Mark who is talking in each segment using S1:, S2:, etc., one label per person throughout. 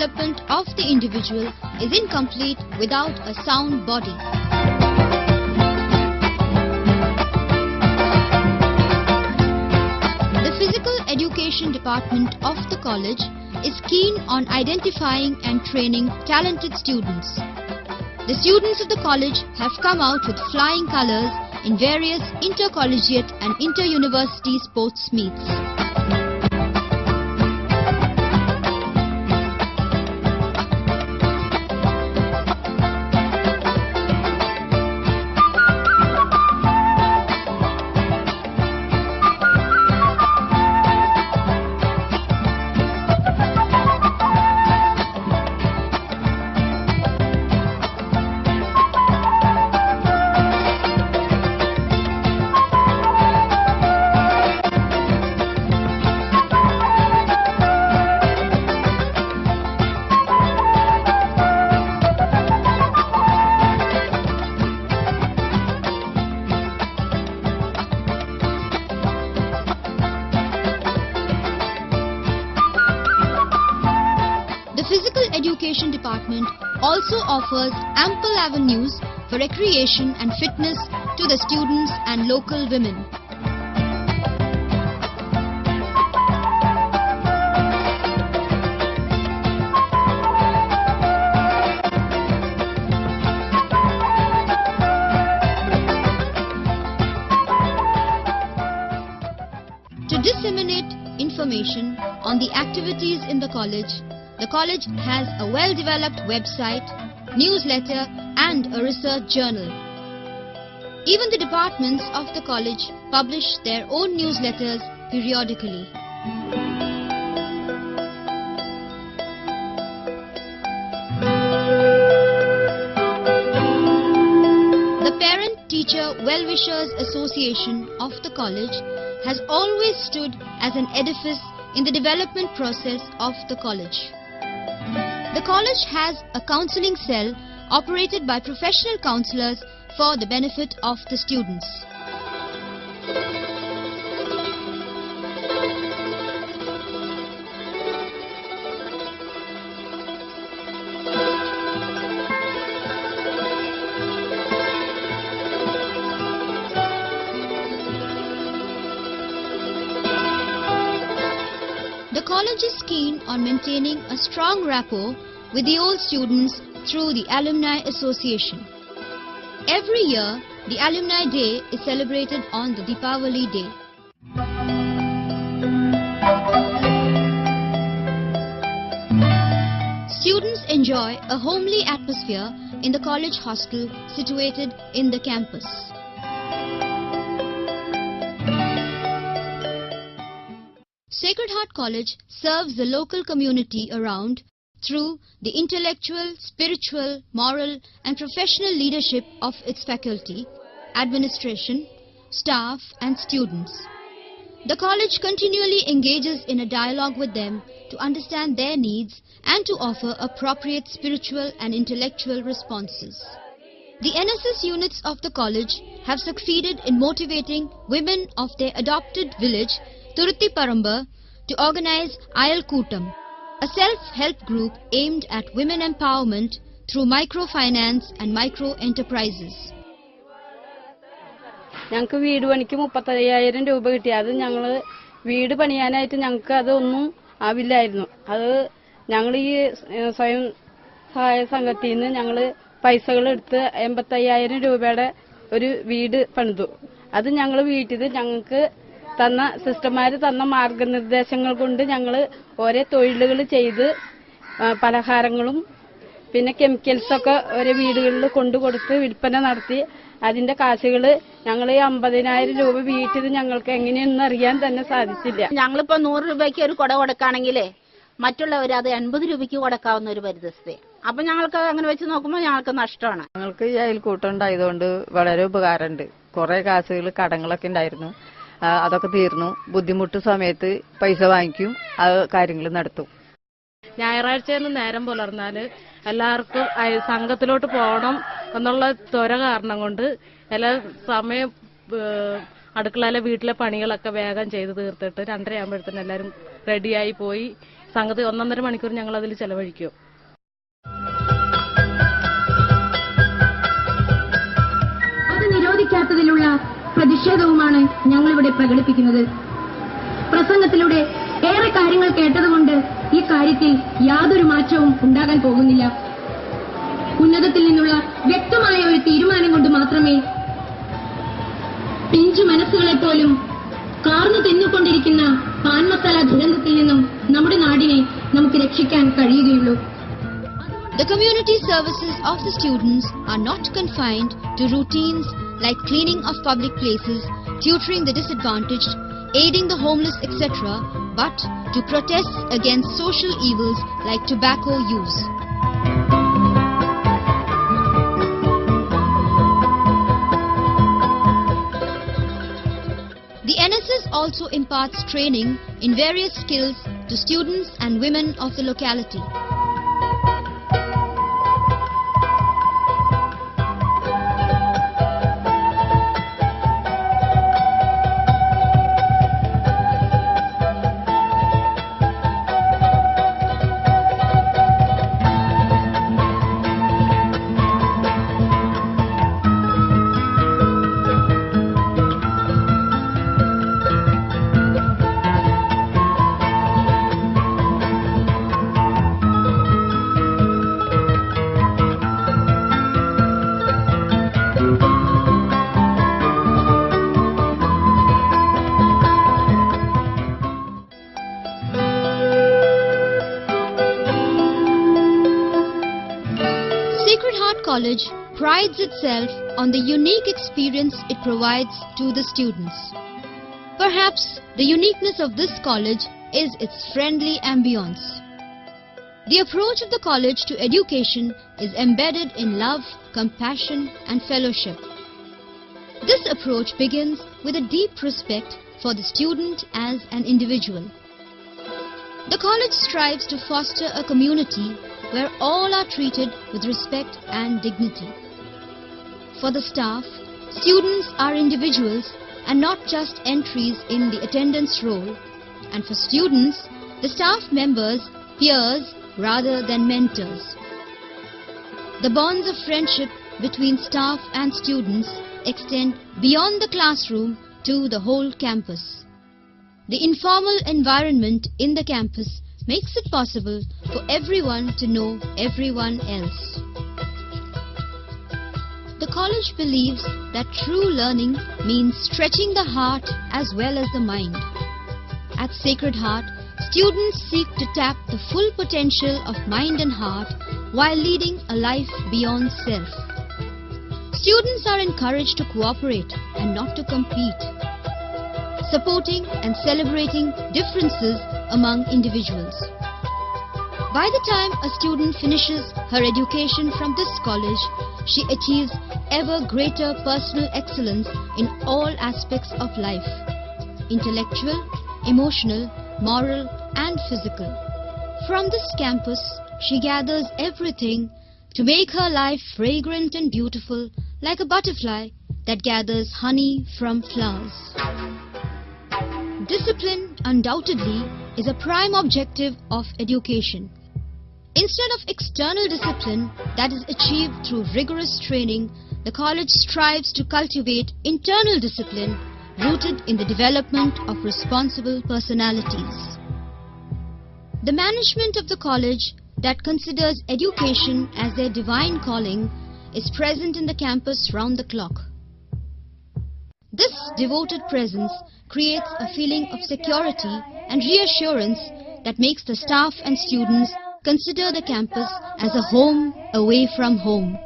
S1: development of the individual is incomplete without a sound body. The Physical Education Department of the college is keen on identifying and training talented students. The students of the college have come out with flying colours in various intercollegiate and inter-university sports meets. The Physical Education Department also offers ample avenues for recreation and fitness to the students and local women. To disseminate information on the activities in the college has a well-developed website, newsletter and a research journal. Even the departments of the college publish their own newsletters periodically. The Parent-Teacher Well-Wishers Association of the college has always stood as an edifice in the development process of the college. The college has a counselling cell operated by professional counsellors for the benefit of the students. The college is keen on maintaining a strong rapport with the old students through the Alumni Association. Every year, the Alumni Day is celebrated on the Deepavali Day. Students enjoy a homely atmosphere in the college hostel situated in the campus. Sacred Heart College serves the local community around through the intellectual, spiritual, moral and professional leadership of its faculty, administration, staff and students. The college continually engages in a dialogue with them to understand their needs and to offer appropriate spiritual and intellectual responses. The NSS units of the college have succeeded in motivating women of their adopted village, Thurutti Paramba, to organize Ayal Kootam, a self-help group aimed at women empowerment through microfinance and micro-enterprises.
S2: ഞങ്ങൾക്ക് വീട് പണിക്ക് 35,000 രൂപ കിട്ടി. അത് ഞങ്ങൾ വീട് പണിയാനായിട്ട് ഞങ്ങൾക്ക് അതൊന്നും ആവില്ലായിരുന്നു. അത് ഞങ്ങൾ ഈ സ്വയം സഹായ സംഘത്തിൽ നിന്ന് ഞങ്ങൾ പൈസകൾ എടുത്ത് 85,000 രൂപയുടെ ഒരു വീട് പണിതു. അത് ഞങ്ങൾ വീട്ടിൽ ഞങ്ങൾക്ക് തന്ന സിസ്റ്റർമാർ തന്ന മാർഗനിർദ്ദേശങ്ങൾ കൊണ്ട് ഞങ്ങൾ ഓരോ തൊഴിലുകൾ ചെയ്ത് പലഹാരങ്ങളും പിന്നെ കെമിക്കൽസ് ഒക്കെ ഓരോ വീടുകളിൽ കൊണ്ടുകൊടുത്ത് വിൽപ്പന നടത്തി അതിന്റെ കാശുകൾ ഞങ്ങൾ 50,000 രൂപ വീട്ടിൽ ഞങ്ങൾക്ക് എങ്ങനെയൊന്നും അറിയാൻ തന്നെ സാധിച്ചില്ല.
S3: ഞങ്ങളിപ്പോ 100 രൂപയ്ക്ക് ഒരു കുട കൊടുക്കുകയാണെങ്കിലേ മറ്റുള്ളവർ അത് 80 രൂപയ്ക്ക് കൊടുക്കാവുന്ന ഒരു പരിതസ്ഥിതി. അപ്പൊ ഞങ്ങൾക്ക് അങ്ങനെ വെച്ച് നോക്കുമ്പോൾ ഞങ്ങൾക്ക് നഷ്ടമാണ്.
S4: ഞങ്ങൾക്ക് ഈ അയൽക്കൂട്ടം ഉണ്ടായതുകൊണ്ട് വളരെ ഉപകാരമുണ്ട്. കുറെ കാശുകൾ കടങ്ങളൊക്കെ ഉണ്ടായിരുന്നു, അതൊക്കെ തീർന്നു. ബുദ്ധിമുട്ട് സമയത്ത് പൈസ വാങ്ങിക്കും, അത് കാര്യങ്ങൾ നടത്തും.
S2: ഞായറാഴ്ച നേരം പുലർന്നാല് എല്ലാവർക്കും സംഘത്തിലോട്ട് പോകണം എന്നുള്ള ത്വര കാരണം കൊണ്ട് എല്ലാ സമയം അടുക്കളയിലെ വീട്ടിലെ പണികളൊക്കെ വേഗം ചെയ്ത് തീർത്തിട്ട് 2:30 ആകുമ്പോഴത്തേനും എല്ലാവരും റെഡിയായി പോയി സംഗതി 1.5 മണിക്കൂർ ഞങ്ങൾ അതിൽ ചെലവഴിക്കും.
S5: അത് നിരോധിക്കാത്തതിലുള്ള പ്രതിഷേധവുമാണ് ഞങ്ങളിവിടെ പ്രകടിപ്പിക്കുന്നത്. പ്രസംഗത്തിലൂടെ ഏറെ കാര്യങ്ങൾ കേട്ടതുകൊണ്ട് ഈ കാര്യത്തിൽ യാതൊരു മാറ്റവും ഉണ്ടാകാൻ പോകുന്നില്ല. ഉന്നതത്തിൽ നിന്നുള്ള വ്യക്തമായ ഒരു തീരുമാനം കൊണ്ട് മാത്രമേ പിഞ്ചു മനസ്സുകളെപ്പോലും കാർന്നു തിന്നുകൊണ്ടിരിക്കുന്ന പാൻമസാല ദുരന്തത്തിൽ നിന്നും നമ്മുടെ നാടിനെ നമുക്ക് രക്ഷിക്കാൻ കഴിയുകയുള്ളൂ.
S1: The community services of the students are not confined to routines like cleaning of public places, tutoring the disadvantaged, aiding the homeless, etc., but to protest against social evils like tobacco use. The NSS also imparts training in various skills to students and women of the locality. Sacred Heart College prides itself on the unique experience it provides to the students. Perhaps the uniqueness of this college is its friendly ambience. The approach of the college to education is embedded in love, compassion and fellowship. This approach begins with a deep respect for the student as an individual. The college strives to foster a community where all are treated with respect and dignity. For the staff, students are individuals and not just entries in the attendance roll, and for students, the staff members, peers rather than mentors. The bonds of friendship between staff and students extend beyond the classroom to the whole campus. The informal environment in the campus makes it possible for everyone to know everyone else. The college believes that true learning means stretching the heart as well as the mind. At Sacred Heart, students seek to tap the full potential of mind and heart while leading a life beyond self. Students are encouraged to cooperate and not to compete, supporting and celebrating differences among individuals. By the time a student finishes her education from this college, she achieves ever greater personal excellence in all aspects of life: intellectual, emotional, moral and physical. From this campus, she gathers everything to make her life fragrant and beautiful, like a butterfly that gathers honey from flowers. Discipline undoubtedly is a prime objective of education. Instead of external discipline that is achieved through rigorous training, the college strives to cultivate internal discipline rooted in the development of responsible personalities. The management of the college that considers education as their divine calling is present in the campus round the clock. This devoted presence creates a feeling of security and reassurance that makes the staff and students consider the campus as a home away from home.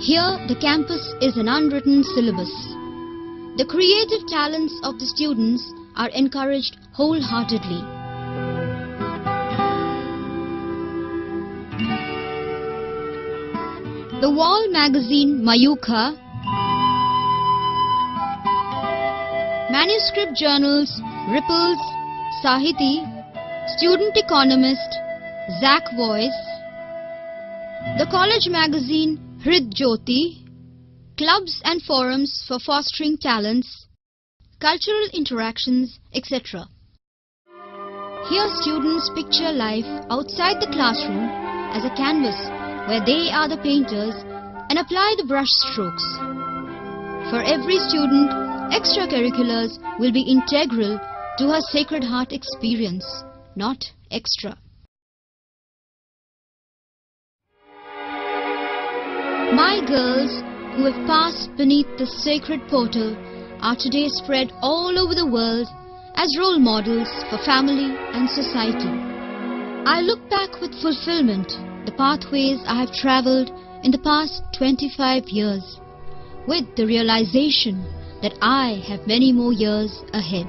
S1: Here, the campus is an unwritten syllabus. The creative talents of the students are encouraged wholeheartedly. The wall magazine Mayukha, manuscript journals Ripples, Sahiti, Student Economist, Zach Voice, the college magazine Hrid Jyoti, clubs and forums for fostering talents, cultural interactions, etc. Here students picture life outside the classroom as a canvas where they are the painters and apply the brush strokes. For every student, extracurriculars will be integral to her Sacred Heart experience, not extra. My girls who have passed beneath the sacred portal are today spread all over the world as role models for family and society. I look back with fulfillment the pathways I have travelled in the past 25 years, with the realization that I have many more years ahead.